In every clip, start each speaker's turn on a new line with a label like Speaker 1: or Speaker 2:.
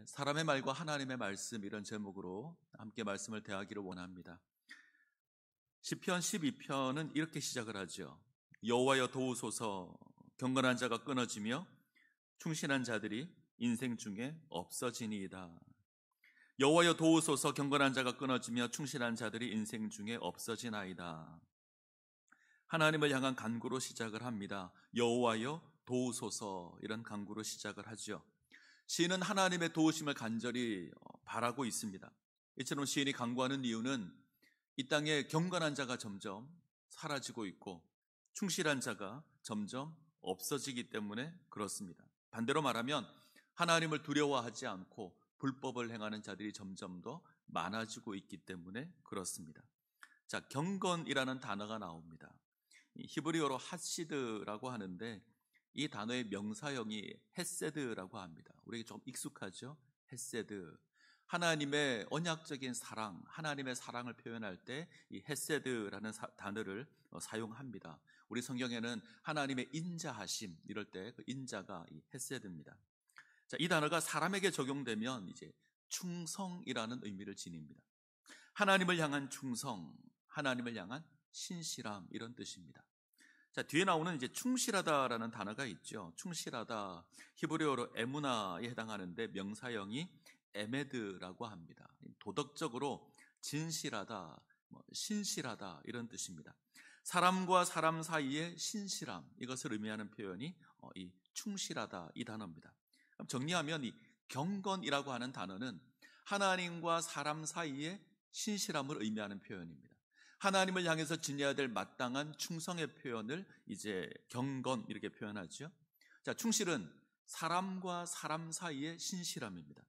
Speaker 1: 사람의 말과 하나님의 말씀, 이런 제목으로 함께 말씀을 대하기를 원합니다. 시편 12편은 이렇게 시작을 하죠. 여호와여 도우소서, 경건한 자가 끊어지며 충실한 자들이 인생 중에 없어지니이다. 여호와여 도우소서, 경건한 자가 끊어지며 충실한 자들이 인생 중에 없어지나이다. 하나님을 향한 간구로 시작을 합니다. 여호와여 도우소서, 이런 간구로 시작을 하죠. 시인은 하나님의 도우심을 간절히 바라고 있습니다. 이처럼 시인이 간구하는 이유는 이 땅에 경건한 자가 점점 사라지고 있고 충실한 자가 점점 없어지기 때문에 그렇습니다. 반대로 말하면 하나님을 두려워하지 않고 불법을 행하는 자들이 점점 더 많아지고 있기 때문에 그렇습니다. 자, 경건이라는 단어가 나옵니다. 히브리어로 하시드라고 하는데 이 단어의 명사형이 헤세드라고 합니다. 우리에게 좀 익숙하죠? 헤세드. 하나님의 언약적인 사랑, 하나님의 사랑을 표현할 때 이 헤세드라는 단어를 사용합니다. 우리 성경에는 하나님의 인자하심, 이럴 때 그 인자가 이 헤세드입니다. 자, 이 단어가 사람에게 적용되면 이제 충성이라는 의미를 지닙니다. 하나님을 향한 충성, 하나님을 향한 신실함, 이런 뜻입니다. 자, 뒤에 나오는 이제 충실하다라는 단어가 있죠. 충실하다, 히브리어로 에무나에 해당하는데 명사형이 에메드라고 합니다. 도덕적으로 진실하다, 신실하다, 이런 뜻입니다. 사람과 사람 사이의 신실함, 이것을 의미하는 표현이 이 충실하다, 이 단어입니다. 정리하면 이 경건이라고 하는 단어는 하나님과 사람 사이의 신실함을 의미하는 표현입니다. 하나님을 향해서 지녀야 될 마땅한 충성의 표현을 이제 경건, 이렇게 표현하죠. 자, 충실은 사람과 사람 사이의 신실함입니다.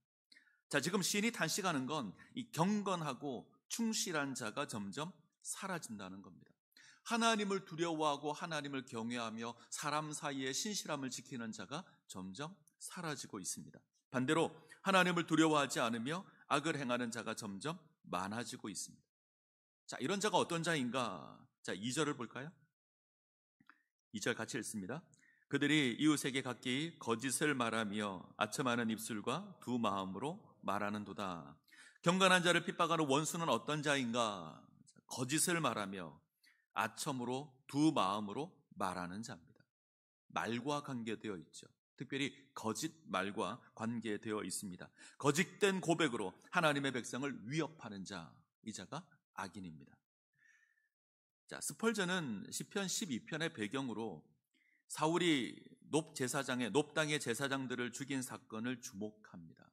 Speaker 1: 자, 지금 시인이 탄식하는 건 이 경건하고 충실한 자가 점점 사라진다는 겁니다. 하나님을 두려워하고 하나님을 경외하며 사람 사이의 신실함을 지키는 자가 점점 사라지고 있습니다. 반대로 하나님을 두려워하지 않으며 악을 행하는 자가 점점 많아지고 있습니다. 자, 이런 자가 어떤 자인가? 자, 2절을 볼까요? 2절 같이 읽습니다. 그들이 이웃에게 각기 거짓을 말하며 아첨하는 입술과 두 마음으로 말하는도다. 경건한 자를 핍박하는 원수는 어떤 자인가? 거짓을 말하며 아첨으로 두 마음으로 말하는 자입니다. 말과 관계되어 있죠. 특별히 거짓말과 관계되어 있습니다. 거짓된 고백으로 하나님의 백성을 위협하는 자, 이 자가 악인입니다. 자, 스펄전은 시편 12편의 배경으로 사울이 높당의 제사장들을 죽인 사건을 주목합니다.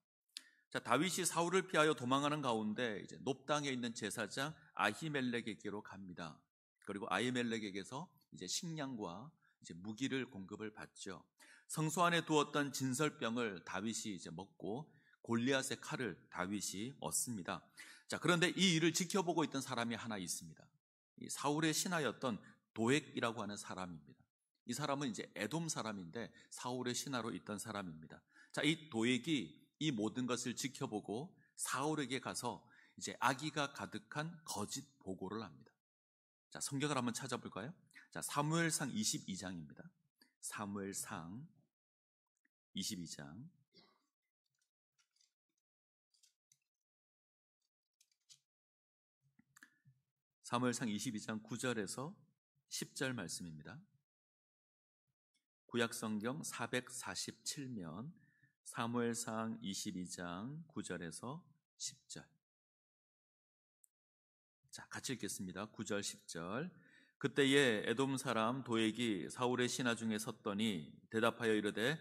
Speaker 1: 자, 다윗이 사울을 피하여 도망하는 가운데 이제 높당에 있는 제사장 아히멜렉에게로 갑니다. 그리고 아히멜렉에게서 이제 식량과 이제 무기를 공급을 받죠. 성소 안에 두었던 진설병을 다윗이 이제 먹고 골리앗의 칼을 다윗이 얻습니다. 자, 그런데 이 일을 지켜보고 있던 사람이 하나 있습니다. 이 사울의 신하였던 도액이라고 하는 사람입니다. 이 사람은 이제 에돔 사람인데 사울의 신하로 있던 사람입니다. 자, 이 도액이 이 모든 것을 지켜보고 사울에게 가서 이제 악의가 가득한 거짓 보고를 합니다. 자, 성경을 한번 찾아볼까요? 자, 사무엘상 22장입니다. 사무엘상 22장. 사무엘상 22장 9절에서 10절 말씀입니다. 구약성경 447면 사무엘상 22장 9절에서 10절. 자, 같이 읽겠습니다. 9절 10절. 그때에 에돔 사람 도액이 사울의 신하 중에 섰더니 대답하여 이르되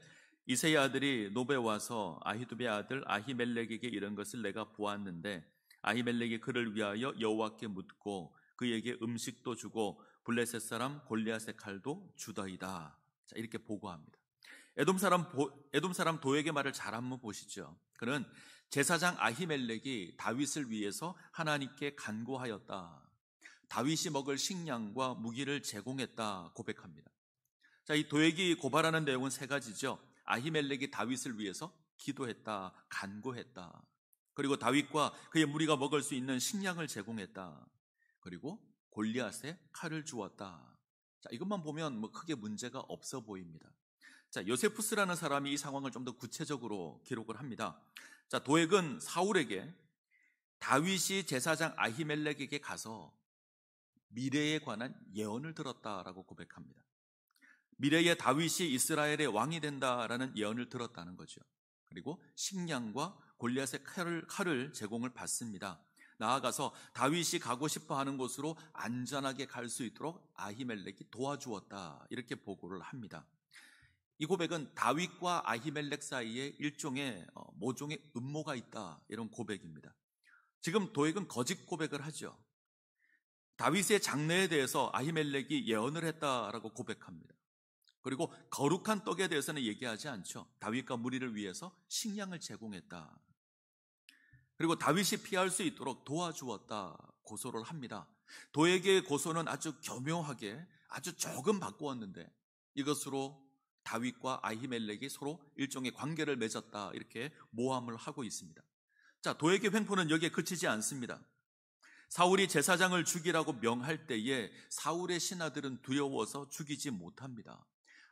Speaker 1: 이새의 아들이 노베 와서 아히두베의 아들 아히멜렉에게 이런 것을 내가 보았는데 아히멜렉이 그를 위하여 여호와께 묻고 그에게 음식도 주고 블레셋 사람 골리앗의 칼도 주더이다. 자, 이렇게 보고합니다. 에돔 사람 도액의 말을 잘 한번 보시죠. 그는 제사장 아히멜렉이 다윗을 위해서 하나님께 간구하였다. 다윗이 먹을 식량과 무기를 제공했다 고백합니다. 자, 이 도액이 고발하는 내용은 세 가지죠. 아히멜렉이 다윗을 위해서 기도했다, 간구했다. 그리고 다윗과 그의 무리가 먹을 수 있는 식량을 제공했다. 그리고 골리앗의 칼을 주었다. 자, 이것만 보면 크게 문제가 없어 보입니다. 자, 요세푸스라는 사람이 이 상황을 좀 더 구체적으로 기록을 합니다. 자, 도액은 사울에게 다윗이 제사장 아히멜렉에게 가서 미래에 관한 예언을 들었다라고 고백합니다. 미래에 다윗이 이스라엘의 왕이 된다라는 예언을 들었다는 거죠. 그리고 식량과 골리앗의 칼을 제공을 받습니다. 나아가서 다윗이 가고 싶어 하는 곳으로 안전하게 갈 수 있도록 아히멜렉이 도와주었다, 이렇게 보고를 합니다. 이 고백은 다윗과 아히멜렉 사이에 일종의 모종의 음모가 있다, 이런 고백입니다. 지금 도액은 거짓 고백을 하죠. 다윗의 장래에 대해서 아히멜렉이 예언을 했다라고 고백합니다. 그리고 거룩한 떡에 대해서는 얘기하지 않죠. 다윗과 무리를 위해서 식량을 제공했다. 그리고 다윗이 피할 수 있도록 도와주었다, 고소를 합니다. 도액의 고소는 아주 교묘하게 아주 조금 바꾸었는데 이것으로 다윗과 아히멜렉이 서로 일종의 관계를 맺었다, 이렇게 모함을 하고 있습니다. 자, 도액의 횡포는 여기에 그치지 않습니다. 사울이 제사장을 죽이라고 명할 때에 사울의 신하들은 두려워서 죽이지 못합니다.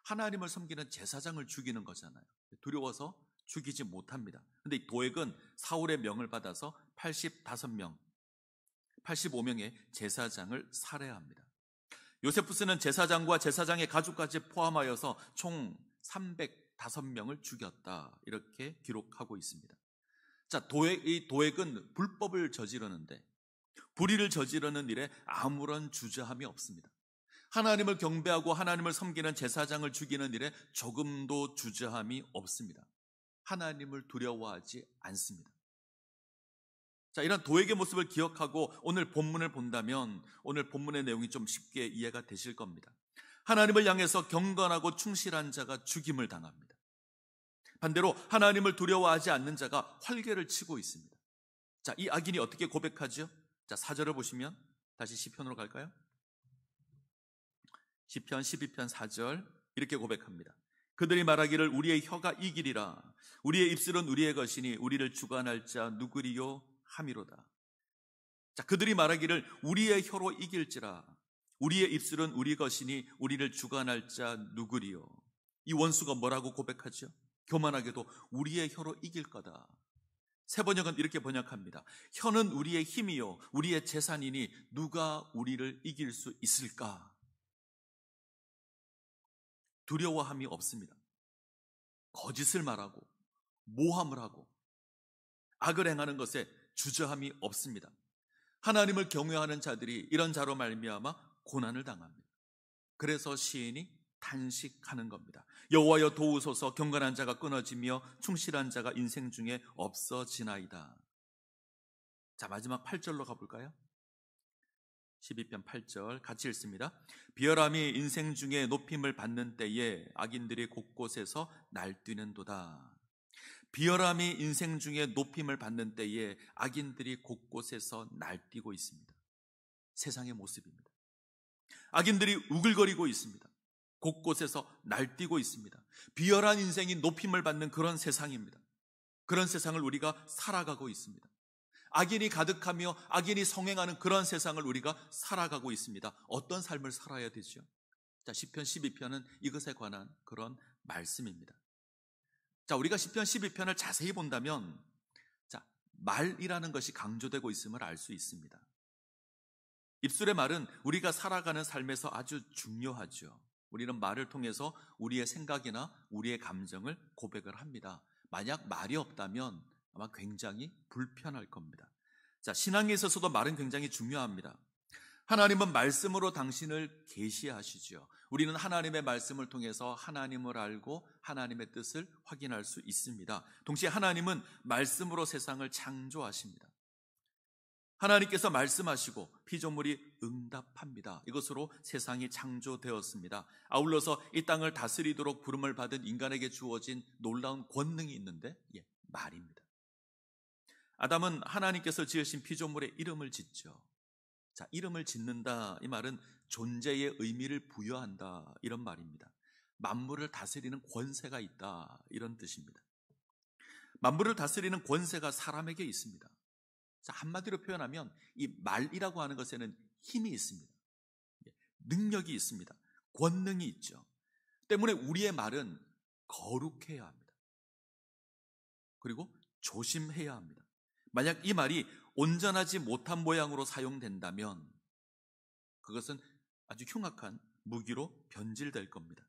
Speaker 1: 하나님을 섬기는 제사장을 죽이는 거잖아요. 두려워서 죽이지 못합니다. 그런데 도액은 사울의 명을 받아서 85명의 제사장을 살해합니다. 요세푸스는 제사장과 제사장의 가족까지 포함하여서 총 305명을 죽였다, 이렇게 기록하고 있습니다. 자, 이 도액은 불법을 저지르는데, 불의를 저지르는 일에 아무런 주저함이 없습니다. 하나님을 경배하고 하나님을 섬기는 제사장을 죽이는 일에 조금도 주저함이 없습니다. 하나님을 두려워하지 않습니다. 자, 이런 도액의 모습을 기억하고 오늘 본문을 본다면 오늘 본문의 내용이 좀 쉽게 이해가 되실 겁니다. 하나님을 향해서 경건하고 충실한 자가 죽임을 당합니다. 반대로 하나님을 두려워하지 않는 자가 활개를 치고 있습니다. 자, 이 악인이 어떻게 고백하죠? 자, 4절을 보시면 다시 시편으로 갈까요? 시편 12편 4절 이렇게 고백합니다. 그들이 말하기를 우리의 혀가 이기리라. 우리의 입술은 우리의 것이니 우리를 주관할 자 누구리요 함이로다. 자, 그들이 말하기를 우리의 혀로 이길지라. 우리의 입술은 우리 것이니 우리를 주관할 자 누구리요. 이 원수가 뭐라고 고백하죠? 교만하게도 우리의 혀로 이길 거다. 새 번역은 이렇게 번역합니다. 혀는 우리의 힘이요 우리의 재산이니 누가 우리를 이길 수 있을까? 두려워함이 없습니다. 거짓을 말하고 모함을 하고 악을 행하는 것에 주저함이 없습니다. 하나님을 경외하는 자들이 이런 자로 말미암아 고난을 당합니다. 그래서 시인이 탄식하는 겁니다. 여호와여 도우소서. 경건한 자가 끊어지며 충실한 자가 인생 중에 없어지나이다. 자, 마지막 8절로 가볼까요? 12편 8절 같이 읽습니다. 비열함이 인생 중에 높임을 받는 때에 악인들이 곳곳에서 날뛰는도다. 비열함이 인생 중에 높임을 받는 때에 악인들이 곳곳에서 날뛰고 있습니다. 세상의 모습입니다. 악인들이 우글거리고 있습니다. 곳곳에서 날뛰고 있습니다. 비열한 인생이 높임을 받는 그런 세상입니다. 그런 세상을 우리가 살아가고 있습니다. 악인이 가득하며 악인이 성행하는 그런 세상을 우리가 살아가고 있습니다. 어떤 삶을 살아야 되죠? 자, 시편 12편은 이것에 관한 그런 말씀입니다. 자, 우리가 시편 12편을 자세히 본다면 자, 말이라는 것이 강조되고 있음을 알 수 있습니다. 입술의 말은 우리가 살아가는 삶에서 아주 중요하죠. 우리는 말을 통해서 우리의 생각이나 우리의 감정을 고백을 합니다. 만약 말이 없다면 아마 굉장히 불편할 겁니다. 자, 신앙에 있어서도 말은 굉장히 중요합니다. 하나님은 말씀으로 당신을 계시하시죠. 우리는 하나님의 말씀을 통해서 하나님을 알고 하나님의 뜻을 확인할 수 있습니다. 동시에 하나님은 말씀으로 세상을 창조하십니다. 하나님께서 말씀하시고 피조물이 응답합니다. 이것으로 세상이 창조되었습니다. 아울러서 이 땅을 다스리도록 부름을 받은 인간에게 주어진 놀라운 권능이 있는데 말입니다. 아담은 하나님께서 지으신 피조물의 이름을 짓죠. 자, 이름을 짓는다, 이 말은 존재의 의미를 부여한다, 이런 말입니다. 만물을 다스리는 권세가 있다, 이런 뜻입니다. 만물을 다스리는 권세가 사람에게 있습니다. 자, 한마디로 표현하면 이 말이라고 하는 것에는 힘이 있습니다. 능력이 있습니다. 권능이 있죠. 때문에 우리의 말은 거룩해야 합니다. 그리고 조심해야 합니다. 만약 이 말이 온전하지 못한 모양으로 사용된다면 그것은 아주 흉악한 무기로 변질될 겁니다.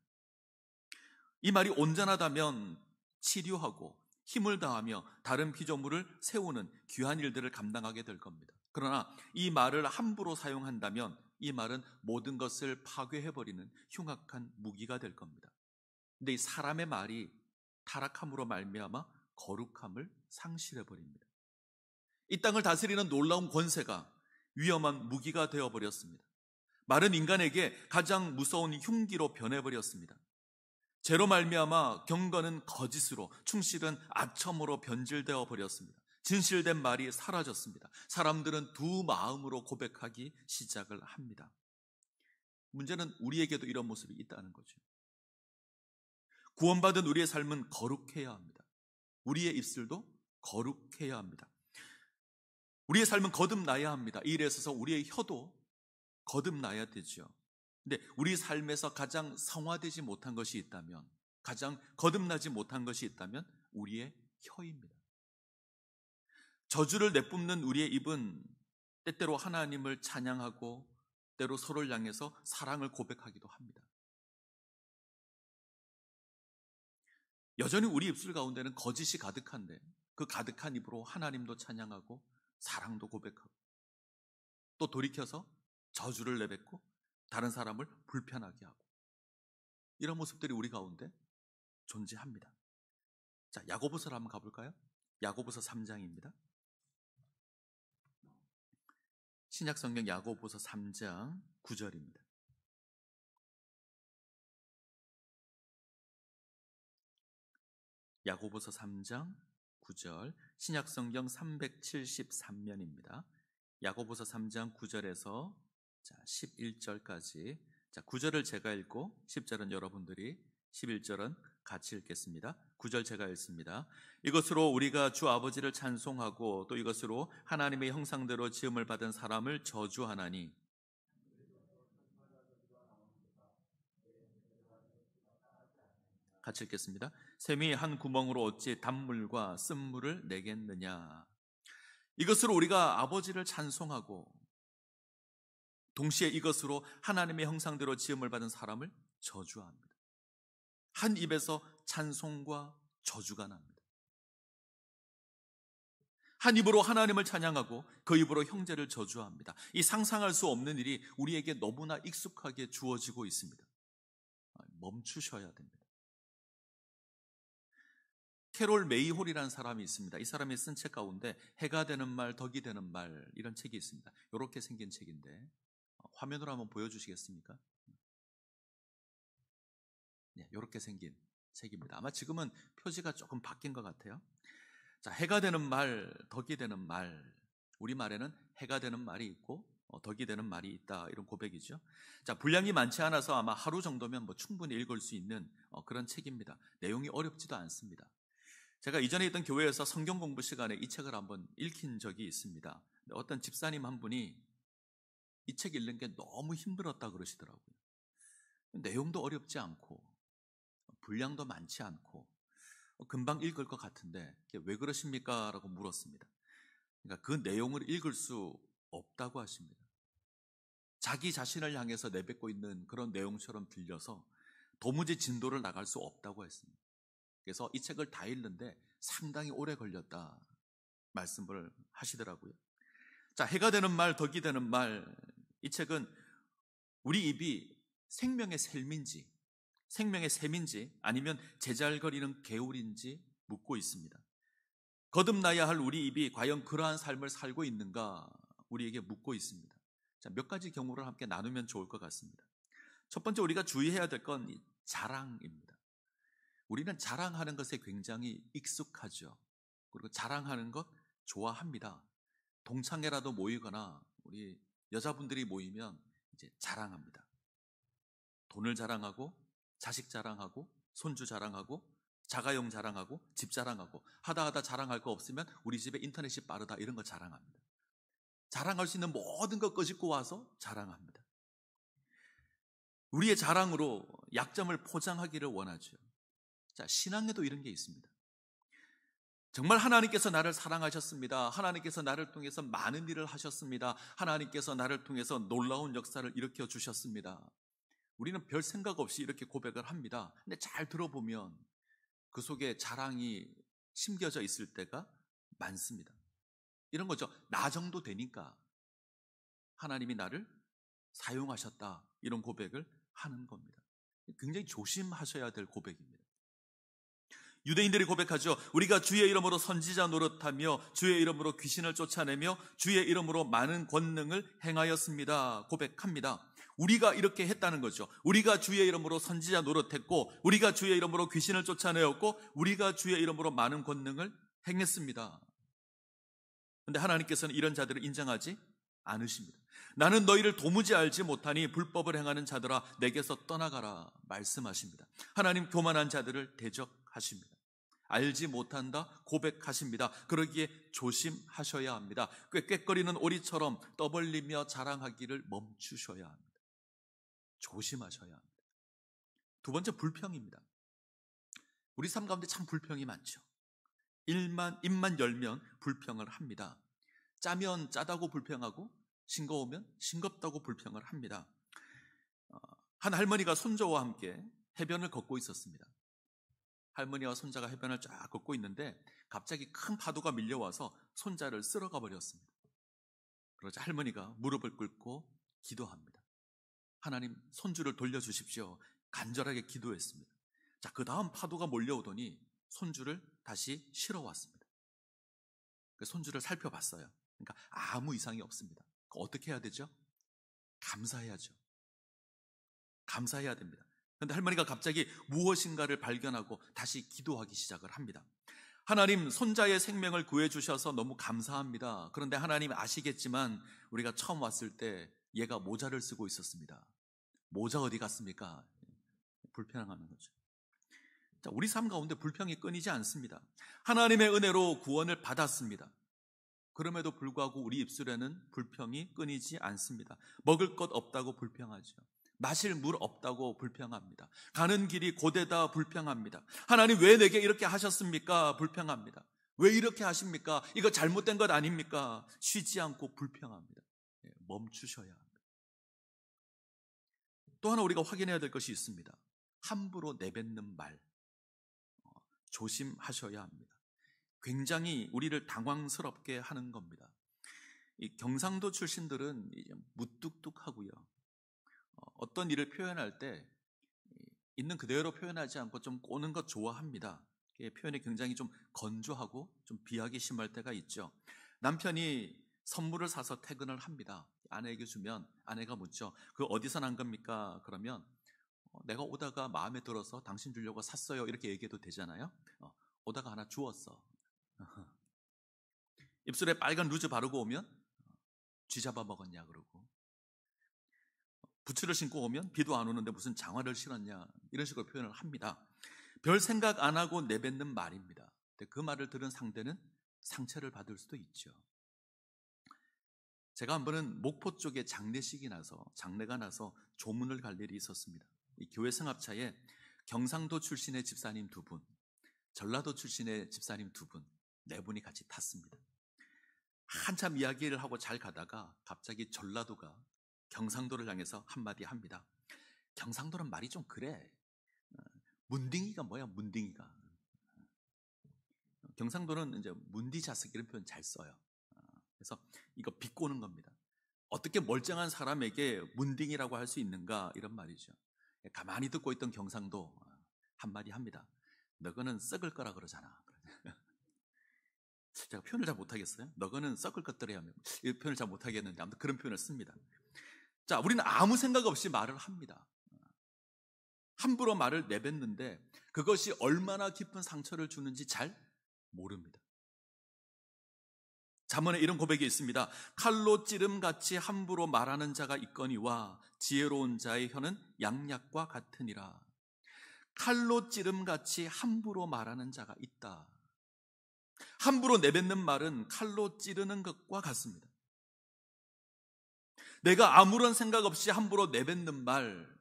Speaker 1: 이 말이 온전하다면 치료하고 힘을 다하며 다른 피조물을 세우는 귀한 일들을 감당하게 될 겁니다. 그러나 이 말을 함부로 사용한다면 이 말은 모든 것을 파괴해버리는 흉악한 무기가 될 겁니다. 근데 이 사람의 말이 타락함으로 말미암아 거룩함을 상실해버립니다. 이 땅을 다스리는 놀라운 권세가 위험한 무기가 되어버렸습니다. 말은 인간에게 가장 무서운 흉기로 변해버렸습니다. 죄로 말미암아 경건은 거짓으로, 충실은 아첨으로 변질되어 버렸습니다. 진실된 말이 사라졌습니다. 사람들은 두 마음으로 고백하기 시작을 합니다. 문제는 우리에게도 이런 모습이 있다는 거죠. 구원받은 우리의 삶은 거룩해야 합니다. 우리의 입술도 거룩해야 합니다. 우리의 삶은 거듭나야 합니다. 이 일에 있어서 우리의 혀도 거듭나야 되죠. 근데 우리 삶에서 가장 성화되지 못한 것이 있다면, 가장 거듭나지 못한 것이 있다면 우리의 혀입니다. 저주를 내뿜는 우리의 입은 때때로 하나님을 찬양하고 때로 서로를 향해서 사랑을 고백하기도 합니다. 여전히 우리 입술 가운데는 거짓이 가득한데 그 가득한 입으로 하나님도 찬양하고 사랑도 고백하고 또 돌이켜서 저주를 내뱉고 다른 사람을 불편하게 하고 이런 모습들이 우리 가운데 존재합니다. 자, 야고보서로 한번 가볼까요? 야고보서 3장입니다. 신약성경 야고보서 3장 9절입니다. 야고보서 3장 9절, 신약성경 373면입니다. 야고보서 3장 9절에서 11절까지, 9절을 제가 읽고 10절은 여러분들이, 11절은 같이 읽겠습니다. 9절 제가 읽습니다. 이것으로 우리가 주 아버지를 찬송하고 또 이것으로 하나님의 형상대로 지음을 받은 사람을 저주하나니, 같이 읽겠습니다. 샘이 한 구멍으로 어찌 단물과 쓴물을 내겠느냐. 이것으로 우리가 아버지를 찬송하고 동시에 이것으로 하나님의 형상대로 지음을 받은 사람을 저주합니다. 한 입에서 찬송과 저주가 납니다. 한 입으로 하나님을 찬양하고 그 입으로 형제를 저주합니다. 이 상상할 수 없는 일이 우리에게 너무나 익숙하게 주어지고 있습니다. 멈추셔야 됩니다. 캐롤 메이홀이라는 사람이 있습니다. 이 사람이 쓴 책 가운데 해가 되는 말, 덕이 되는 말, 이런 책이 있습니다. 이렇게 생긴 책인데 화면으로 한번 보여주시겠습니까? 네, 이렇게 생긴 책입니다. 아마 지금은 표지가 조금 바뀐 것 같아요. 자, 해가 되는 말, 덕이 되는 말. 우리말에는 해가 되는 말이 있고 덕이 되는 말이 있다, 이런 고백이죠. 자, 분량이 많지 않아서 아마 하루 정도면 충분히 읽을 수 있는 그런 책입니다. 내용이 어렵지도 않습니다. 제가 이전에 있던 교회에서 성경 공부 시간에 이 책을 한번 읽힌 적이 있습니다. 어떤 집사님 한 분이 이 책 읽는 게 너무 힘들었다 그러시더라고요. 내용도 어렵지 않고 분량도 많지 않고 금방 읽을 것 같은데 왜 그러십니까? 라고 물었습니다. 그러니까 그 내용을 읽을 수 없다고 하십니다. 자기 자신을 향해서 내뱉고 있는 그런 내용처럼 들려서 도무지 진도를 나갈 수 없다고 했습니다. 그래서 이 책을 다 읽는데 상당히 오래 걸렸다 말씀을 하시더라고요. 자, 해가 되는 말, 덕이 되는 말. 이 책은 우리 입이 생명의 샘인지 아니면 제잘거리는 개울인지 묻고 있습니다. 거듭나야 할 우리 입이 과연 그러한 삶을 살고 있는가 우리에게 묻고 있습니다. 자, 몇 가지 경우를 함께 나누면 좋을 것 같습니다. 첫 번째, 우리가 주의해야 될 건 자랑입니다. 우리는 자랑하는 것에 굉장히 익숙하죠. 그리고 자랑하는 것 좋아합니다. 동창회라도 모이거나 우리 여자분들이 모이면 이제 자랑합니다. 돈을 자랑하고 자식 자랑하고 손주 자랑하고 자가용 자랑하고 집 자랑하고 하다 자랑할 거 없으면 우리 집에 인터넷이 빠르다, 이런 거 자랑합니다. 자랑할 수 있는 모든 것 끄집고 와서 자랑합니다. 우리의 자랑으로 약점을 포장하기를 원하죠. 자, 신앙에도 이런 게 있습니다. 정말 하나님께서 나를 사랑하셨습니다. 하나님께서 나를 통해서 많은 일을 하셨습니다. 하나님께서 나를 통해서 놀라운 역사를 일으켜 주셨습니다. 우리는 별 생각 없이 이렇게 고백을 합니다. 근데 잘 들어보면 그 속에 자랑이 심겨져 있을 때가 많습니다. 이런 거죠. 나 정도 되니까 하나님이 나를 사용하셨다, 이런 고백을 하는 겁니다. 굉장히 조심하셔야 될 고백입니다. 유대인들이 고백하죠. 우리가 주의 이름으로 선지자 노릇하며 주의 이름으로 귀신을 쫓아내며 주의 이름으로 많은 권능을 행하였습니다. 고백합니다. 우리가 이렇게 했다는 거죠. 우리가 주의 이름으로 선지자 노릇했고, 우리가 주의 이름으로 귀신을 쫓아내었고, 우리가 주의 이름으로 많은 권능을 행했습니다. 그런데 하나님께서는 이런 자들을 인정하지 않으십니다. 나는 너희를 도무지 알지 못하니 불법을 행하는 자들아 내게서 떠나가라 말씀하십니다. 하나님 교만한 자들을 대적하십니다. 알지 못한다 고백하십니다. 그러기에 조심하셔야 합니다. 꾀꾀거리는 오리처럼 떠벌리며 자랑하기를 멈추셔야 합니다. 조심하셔야 합니다. 두 번째, 불평입니다. 우리 삶 가운데 참 불평이 많죠. 입만 열면 불평을 합니다. 짜면 짜다고 불평하고 싱거우면 싱겁다고 불평을 합니다. 한 할머니가 손자와 함께 해변을 걷고 있었습니다. 할머니와 손자가 해변을 쫙 걷고 있는데 갑자기 큰 파도가 밀려와서 손자를 쓸어가 버렸습니다. 그러자 할머니가 무릎을 꿇고 기도합니다. 하나님, 손주를 돌려주십시오. 간절하게 기도했습니다. 자, 그 다음 파도가 몰려오더니 손주를 다시 실어왔습니다. 손주를 살펴봤어요. 그러니까 아무 이상이 없습니다. 어떻게 해야 되죠? 감사해야죠. 감사해야 됩니다. 그런데 할머니가 갑자기 무엇인가를 발견하고 다시 기도하기 시작을 합니다. 하나님, 손자의 생명을 구해주셔서 너무 감사합니다. 그런데 하나님 아시겠지만 우리가 처음 왔을 때 얘가 모자를 쓰고 있었습니다. 모자 어디 갔습니까? 불평하는 거죠. 자, 우리 삶 가운데 불평이 끊이지 않습니다. 하나님의 은혜로 구원을 받았습니다. 그럼에도 불구하고 우리 입술에는 불평이 끊이지 않습니다. 먹을 것 없다고 불평하죠. 마실 물 없다고 불평합니다. 가는 길이 고되다 불평합니다. 하나님 왜 내게 이렇게 하셨습니까? 불평합니다. 왜 이렇게 하십니까? 이거 잘못된 것 아닙니까? 쉬지 않고 불평합니다. 멈추셔야 합니다. 또 하나 우리가 확인해야 될 것이 있습니다. 함부로 내뱉는 말 조심하셔야 합니다. 굉장히 우리를 당황스럽게 하는 겁니다. 이 경상도 출신들은 무뚝뚝하고요. 어떤 일을 표현할 때 있는 그대로 표현하지 않고 좀 꼬는 것 좋아합니다. 표현이 굉장히 좀 건조하고 좀 비하기 심할 때가 있죠. 남편이 선물을 사서 퇴근을 합니다. 아내에게 주면 아내가 묻죠. 그 어디서 난 겁니까? 그러면 내가 오다가 마음에 들어서 당신 주려고 샀어요. 이렇게 얘기해도 되잖아요. 오다가 하나 주웠어. 입술에 빨간 루즈 바르고 오면 쥐 잡아 먹었냐 그러고, 부츠를 신고 오면 비도 안 오는데 무슨 장화를 신었냐, 이런 식으로 표현을 합니다. 별 생각 안 하고 내뱉는 말입니다. 근데 그 말을 들은 상대는 상처를 받을 수도 있죠. 제가 한 번은 목포 쪽에 장례가 나서 조문을 갈 일이 있었습니다. 이 교회 승합차에 경상도 출신의 집사님 2분, 전라도 출신의 집사님 2분, 4분이 같이 탔습니다. 한참 이야기를 하고 잘 가다가 갑자기 전라도가 경상도를 향해서 한마디 합니다. 경상도는 말이 좀 그래. 문딩이가 뭐야, 문딩이가. 경상도는 이제 문디자식 이런 표현 잘 써요. 그래서 이거 비꼬는 겁니다. 어떻게 멀쩡한 사람에게 문딩이라고 할 수 있는가, 이런 말이죠. 가만히 듣고 있던 경상도 한마디 합니다. 너거는 썩을 거라 그러잖아. 제가 표현을 잘 못하겠어요. 너거는 썩을 것들이야. 이 표현을 잘 못하겠는데 아무튼 그런 표현을 씁니다. 자, 우리는 아무 생각 없이 말을 합니다. 함부로 말을 내뱉는데 그것이 얼마나 깊은 상처를 주는지 잘 모릅니다. 잠언에 이런 고백이 있습니다. 칼로 찌름같이 함부로 말하는 자가 있거니와 지혜로운 자의 혀는 양약과 같으니라. 칼로 찌름같이 함부로 말하는 자가 있다. 함부로 내뱉는 말은 칼로 찌르는 것과 같습니다. 내가 아무런 생각 없이 함부로 내뱉는 말,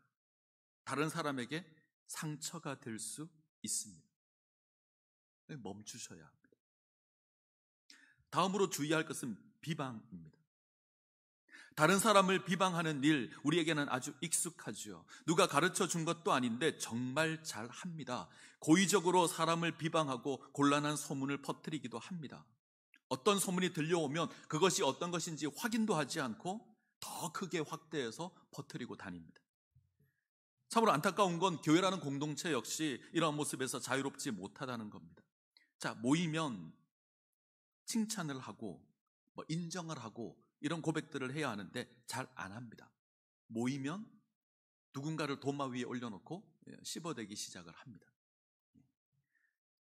Speaker 1: 다른 사람에게 상처가 될 수 있습니다. 멈추셔야 합니다. 다음으로 주의할 것은 비방입니다. 다른 사람을 비방하는 일, 우리에게는 아주 익숙하죠. 누가 가르쳐 준 것도 아닌데 정말 잘 합니다. 고의적으로 사람을 비방하고 곤란한 소문을 퍼뜨리기도 합니다. 어떤 소문이 들려오면 그것이 어떤 것인지 확인도 하지 않고 더 크게 확대해서 퍼뜨리고 다닙니다. 참으로 안타까운 건 교회라는 공동체 역시 이러한 모습에서 자유롭지 못하다는 겁니다. 자, 모이면 칭찬을 하고 인정을 하고 이런 고백들을 해야 하는데 잘 안 합니다. 모이면 누군가를 도마 위에 올려놓고 씹어대기 시작을 합니다.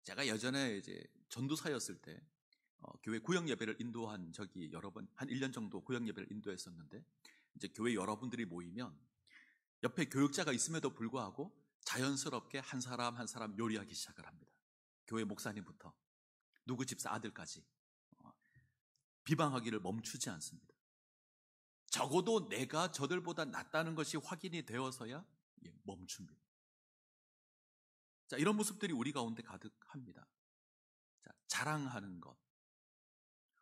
Speaker 1: 제가 예전에 이제 전도사였을 때 교회 구역 예배를 인도한 적이 여러 번, 한 1년 정도 구역 예배를 인도했었는데, 이제 교회 여러분들이 모이면 옆에 교육자가 있음에도 불구하고 자연스럽게 한 사람 한 사람 요리하기 시작을 합니다. 교회 목사님부터 누구 집사 아들까지 비방하기를 멈추지 않습니다. 적어도 내가 저들보다 낫다는 것이 확인이 되어서야 멈춥니다. 자, 이런 모습들이 우리 가운데 가득합니다. 자, 자랑하는 것,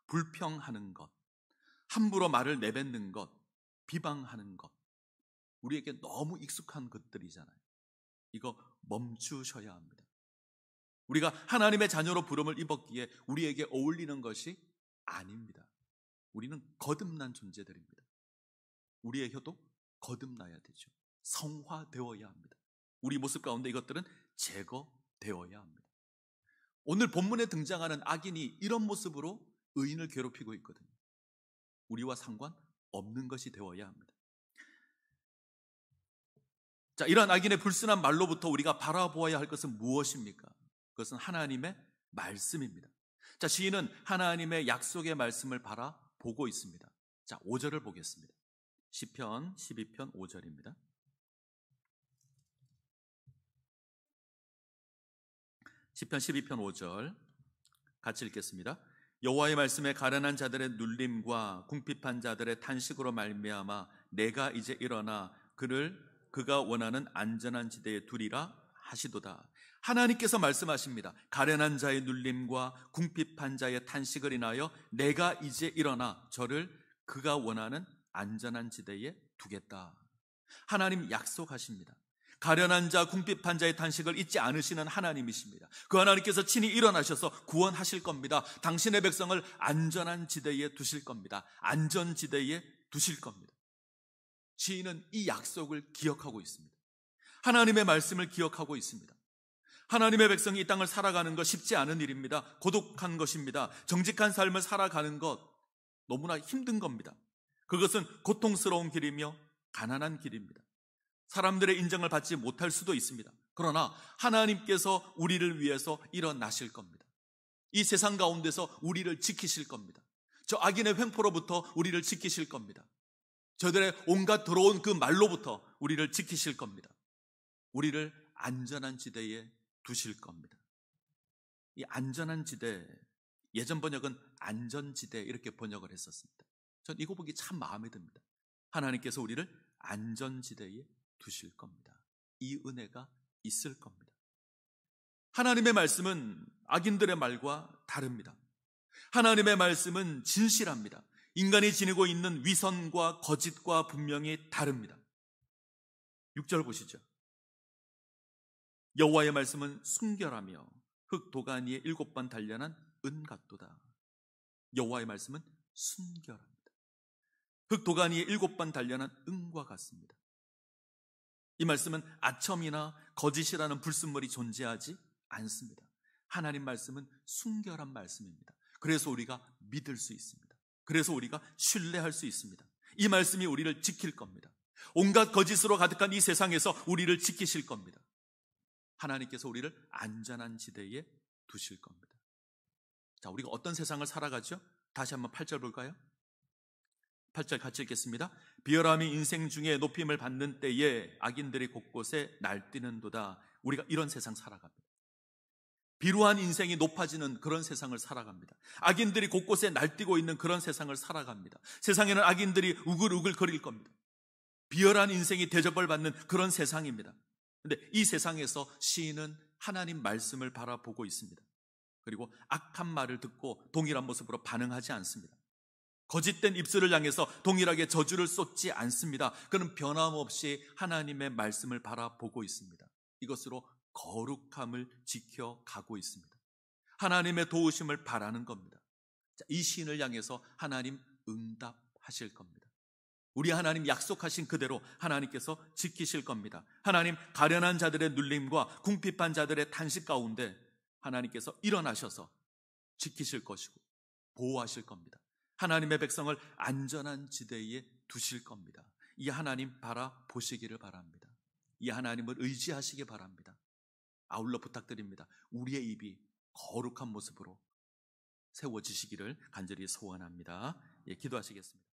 Speaker 1: 불평하는 것, 함부로 말을 내뱉는 것, 비방하는 것, 우리에게 너무 익숙한 것들이잖아요. 이거 멈추셔야 합니다. 우리가 하나님의 자녀로 부름을 입었기에 우리에게 어울리는 것이 아닙니다. 우리는 거듭난 존재들입니다. 우리의 혀도 거듭나야 되죠. 성화되어야 합니다. 우리 모습 가운데 이것들은 제거되어야 합니다. 오늘 본문에 등장하는 악인이 이런 모습으로 의인을 괴롭히고 있거든요. 우리와 상관없는 것이 되어야 합니다. 자, 이러한 악인의 불순한 말로부터 우리가 바라보아야 할 것은 무엇입니까? 그것은 하나님의 말씀입니다. 자, 시인은 하나님의 약속의 말씀을 바라보고 있습니다. 자, 5절을 보겠습니다. 시편 12편 5절입니다. 시편 12편 5절 같이 읽겠습니다. 여호와의 말씀에 가련한 자들의 눌림과 궁핍한 자들의 탄식으로 말미암아 내가 이제 일어나 그가 원하는 안전한 지대에 두리라 하시도다. 하나님께서 말씀하십니다. 가련한 자의 눌림과 궁핍한 자의 탄식을 인하여 내가 이제 일어나 저를 그가 원하는 안전한 지대에 두겠다. 하나님 약속하십니다. 가련한 자, 궁핍한 자의 탄식을 잊지 않으시는 하나님이십니다. 그 하나님께서 친히 일어나셔서 구원하실 겁니다. 당신의 백성을 안전한 지대에 두실 겁니다. 안전지대에 두실 겁니다. 시인은 이 약속을 기억하고 있습니다. 하나님의 말씀을 기억하고 있습니다. 하나님의 백성이 이 땅을 살아가는 것 쉽지 않은 일입니다. 고독한 것입니다. 정직한 삶을 살아가는 것 너무나 힘든 겁니다. 그것은 고통스러운 길이며 가난한 길입니다. 사람들의 인정을 받지 못할 수도 있습니다. 그러나 하나님께서 우리를 위해서 일어나실 겁니다. 이 세상 가운데서 우리를 지키실 겁니다. 저 악인의 횡포로부터 우리를 지키실 겁니다. 저들의 온갖 더러운 그 말로부터 우리를 지키실 겁니다. 우리를 안전한 지대에 두실 겁니다. 이 안전한 지대, 예전 번역은 안전지대 이렇게 번역을 했었습니다. 전 이거 보기 참 마음에 듭니다. 하나님께서 우리를 안전지대에 두실 겁니다. 이 은혜가 있을 겁니다. 하나님의 말씀은 악인들의 말과 다릅니다. 하나님의 말씀은 진실합니다. 인간이 지니고 있는 위선과 거짓과 분명히 다릅니다. 6절 보시죠. 여호와의 말씀은 순결하며 흙 도가니에 7번 단련한 은 같도다. 여호와의 말씀은 순결합니다. 흙 도가니에 7번 단련한 은과 같습니다. 이 말씀은 아첨이나 거짓이라는 불순물이 존재하지 않습니다. 하나님 말씀은 순결한 말씀입니다. 그래서 우리가 믿을 수 있습니다. 그래서 우리가 신뢰할 수 있습니다. 이 말씀이 우리를 지킬 겁니다. 온갖 거짓으로 가득한 이 세상에서 우리를 지키실 겁니다. 하나님께서 우리를 안전한 지대에 두실 겁니다. 자, 우리가 어떤 세상을 살아가죠? 다시 한번 8절 볼까요? 8절 같이 읽겠습니다. 비열함이 인생 중에 높임을 받는 때에 악인들이 곳곳에 날뛰는도다. 우리가 이런 세상 살아갑니다. 비루한 인생이 높아지는 그런 세상을 살아갑니다. 악인들이 곳곳에 날뛰고 있는 그런 세상을 살아갑니다. 세상에는 악인들이 우글우글 거릴 겁니다. 비열한 인생이 대접을 받는 그런 세상입니다. 그런데 이 세상에서 시인은 하나님 말씀을 바라보고 있습니다. 그리고 악한 말을 듣고 동일한 모습으로 반응하지 않습니다. 거짓된 입술을 향해서 동일하게 저주를 쏟지 않습니다. 그는 변함없이 하나님의 말씀을 바라보고 있습니다. 이것으로 거룩함을 지켜가고 있습니다. 하나님의 도우심을 바라는 겁니다. 이 시인을 향해서 하나님 응답하실 겁니다. 우리 하나님 약속하신 그대로 하나님께서 지키실 겁니다. 하나님 가련한 자들의 눌림과 궁핍한 자들의 탄식 가운데 하나님께서 일어나셔서 지키실 것이고 보호하실 겁니다. 하나님의 백성을 안전한 지대에 두실 겁니다. 이 하나님 바라보시기를 바랍니다. 이 하나님을 의지하시기 바랍니다. 아울러 부탁드립니다. 우리의 입이 거룩한 모습으로 세워지시기를 간절히 소원합니다. 기도하시겠습니다.